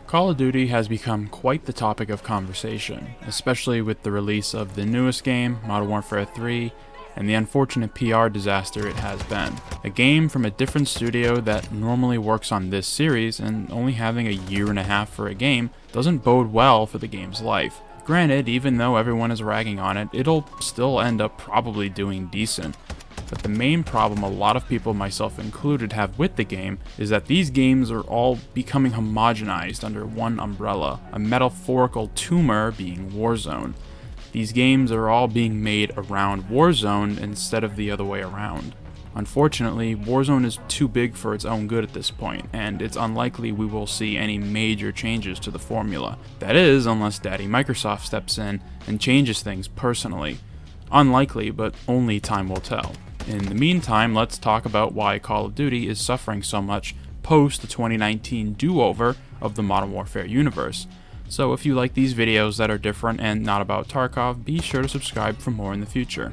Call of Duty has become quite the topic of conversation, especially with the release of the newest game, Modern Warfare 3, and the unfortunate PR disaster it has been. A game from a different studio that normally works on this series, and only having a year and a half for a game doesn't bode well for the game's life. Granted, even though everyone is ragging on it, it'll still end up probably doing decent. But the main problem a lot of people, myself included, have with the game is that these games are all becoming homogenized under one umbrella, a metaphorical tumor being Warzone. These games are all being made around Warzone instead of the other way around. Unfortunately, Warzone is too big for its own good at this point, and it's unlikely we will see any major changes to the formula. That is, unless Daddy Microsoft steps in and changes things personally. Unlikely, but only time will tell. In the meantime, let's talk about why Call of Duty is suffering so much post the 2019 do-over of the Modern Warfare universe. So if you like these videos that are different and not about Tarkov, be sure to subscribe for more in the future.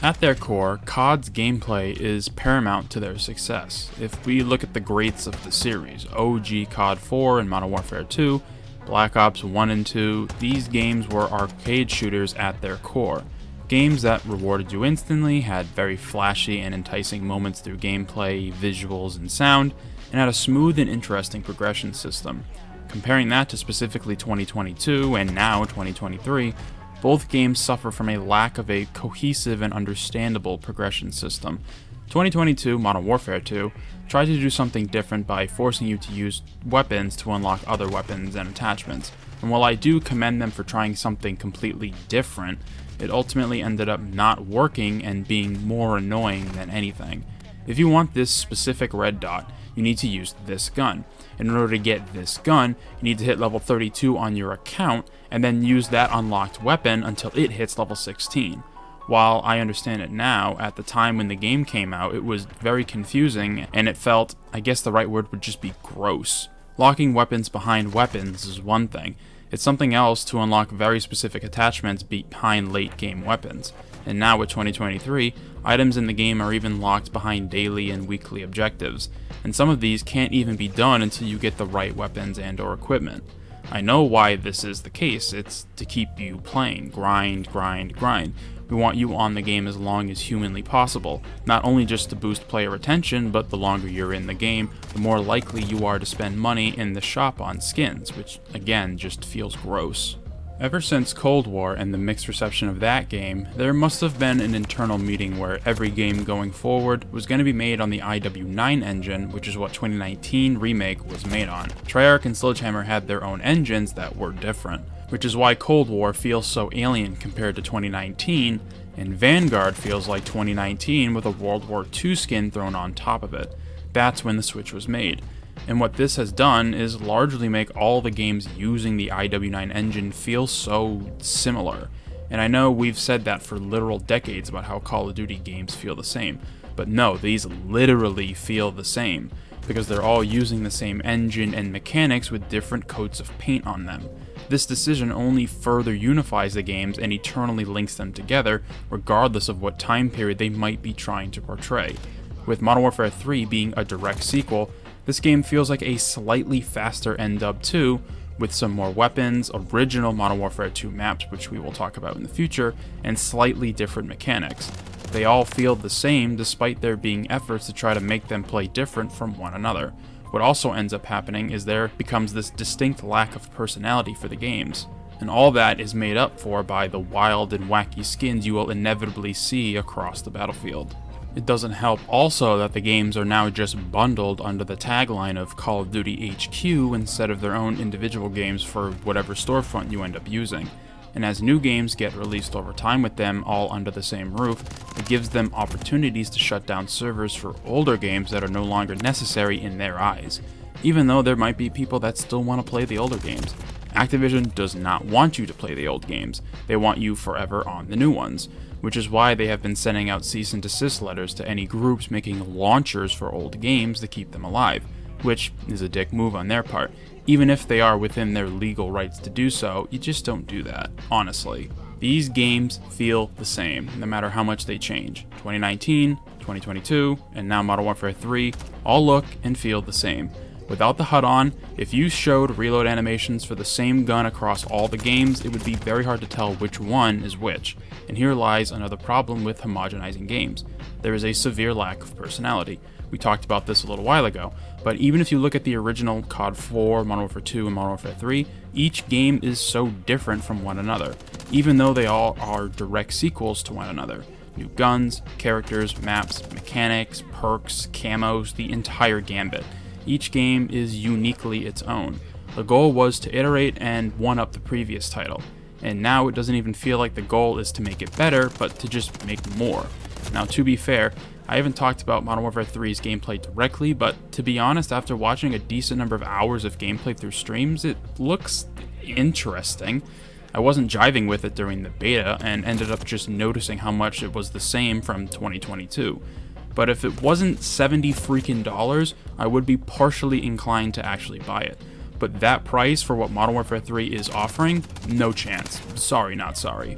At their core, COD's gameplay is paramount to their success. If we look at the greats of the series, OG COD 4 and Modern Warfare 2, Black Ops 1 and 2, these games were arcade shooters at their core. Games that rewarded you instantly, had very flashy and enticing moments through gameplay, visuals, and sound, and had a smooth and interesting progression system. Comparing that to specifically 2022 and now 2023, both games suffer from a lack of a cohesive and understandable progression system. 2022 Modern Warfare 2 tried to do something different by forcing you to use weapons to unlock other weapons and attachments, and while I do commend them for trying something completely different, it ultimately ended up not working and being more annoying than anything. If you want this specific red dot, you need to use this gun. In order to get this gun, you need to hit level 32 on your account and then use that unlocked weapon until it hits level 16. While I understand it now, at the time when the game came out, it was very confusing and it felt, I guess the right word would just be gross. Locking weapons behind weapons is one thing. It's something else to unlock very specific attachments behind late game weapons. And now with 2023, items in the game are even locked behind daily and weekly objectives, and some of these can't even be done until you get the right weapons and/or equipment. I know why this is the case. It's to keep you playing. Grind, grind, grind. We want you on the game as long as humanly possible, not only just to boost player retention, but the longer you're in the game, the more likely you are to spend money in the shop on skins, which again just feels gross. Ever since Cold War and the mixed reception of that game, there must have been an internal meeting where every game going forward was going to be made on the IW9 engine, which is what 2019 Remake was made on. Treyarch and Sledgehammer had their own engines that were different, which is why Cold War feels so alien compared to 2019, and Vanguard feels like 2019 with a World War II skin thrown on top of it. That's when the switch was made. And what this has done is largely make all the games using the IW9 engine feel so similar. And I know we've said that for literal decades about how Call of Duty games feel the same, but no, these literally feel the same, because they're all using the same engine and mechanics with different coats of paint on them. This decision only further unifies the games and eternally links them together, regardless of what time period they might be trying to portray. With Modern Warfare 3 being a direct sequel, this game feels like a slightly faster NW 2, with some more weapons, original Modern Warfare 2 maps, which we will talk about in the future, and slightly different mechanics. They all feel the same despite there being efforts to try to make them play different from one another. What also ends up happening is there becomes this distinct lack of personality for the games. And all that is made up for by the wild and wacky skins you will inevitably see across the battlefield. It doesn't help also that the games are now just bundled under the tagline of Call of Duty HQ instead of their own individual games for whatever storefront you end up using. And as new games get released over time with them all under the same roof, it gives them opportunities to shut down servers for older games that are no longer necessary in their eyes, even though there might be people that still want to play the older games. Activision does not want you to play the old games, they want you forever on the new ones, which is why they have been sending out cease and desist letters to any groups making launchers for old games to keep them alive, which is a dick move on their part. Even if they are within their legal rights to do so, you just don't do that, honestly. These games feel the same, no matter how much they change. 2019, 2022, and now Modern Warfare 3 all look and feel the same. Without the HUD on, if you showed reload animations for the same gun across all the games, it would be very hard to tell which one is which. And here lies another problem with homogenizing games. There is a severe lack of personality. We talked about this a little while ago, but even if you look at the original COD 4, Modern Warfare 2, and Modern Warfare 3, each game is so different from one another, even though they all are direct sequels to one another. New guns, characters, maps, mechanics, perks, camos, the entire gambit. Each game is uniquely its own. The goal was to iterate and one-up the previous title, and now it doesn't even feel like the goal is to make it better, but to just make more. Now, to be fair, I haven't talked about Modern Warfare 3's gameplay directly, but to be honest, after watching a decent number of hours of gameplay through streams, it looks interesting. I wasn't jiving with it during the beta, and ended up just noticing how much it was the same from 2022. But if it wasn't $70 freaking, I would be partially inclined to actually buy it. But that price for what Modern Warfare 3 is offering? No chance. Sorry, not sorry.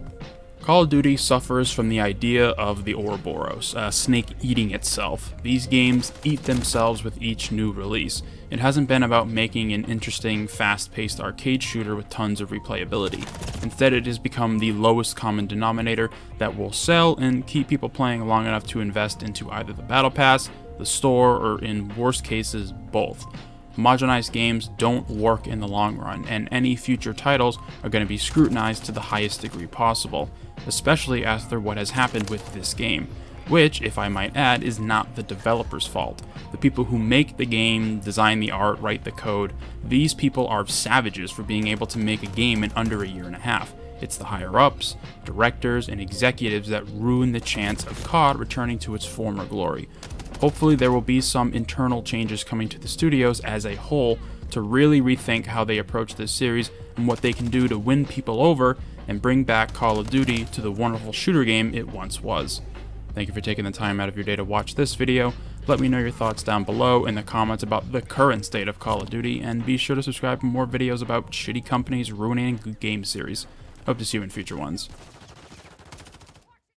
Call of Duty suffers from the idea of the Ouroboros, a snake eating itself. These games eat themselves with each new release. It hasn't been about making an interesting, fast-paced arcade shooter with tons of replayability. Instead, it has become the lowest common denominator that will sell and keep people playing long enough to invest into either the Battle Pass, the store, or in worst cases, both. Homogenized games don't work in the long run, and any future titles are going to be scrutinized to the highest degree possible, especially after what has happened with this game, which, if I might add, is not the developer's fault. The people who make the game, design the art, write the code, these people are savages for being able to make a game in under a year and a half. It's the higher-ups, directors, and executives that ruin the chance of COD returning to its former glory. Hopefully there will be some internal changes coming to the studios as a whole to really rethink how they approach this series and what they can do to win people over and bring back Call of Duty to the wonderful shooter game it once was. Thank you for taking the time out of your day to watch this video. Let me know your thoughts down below in the comments about the current state of Call of Duty, and be sure to subscribe for more videos about shitty companies ruining good game series. Hope to see you in future ones.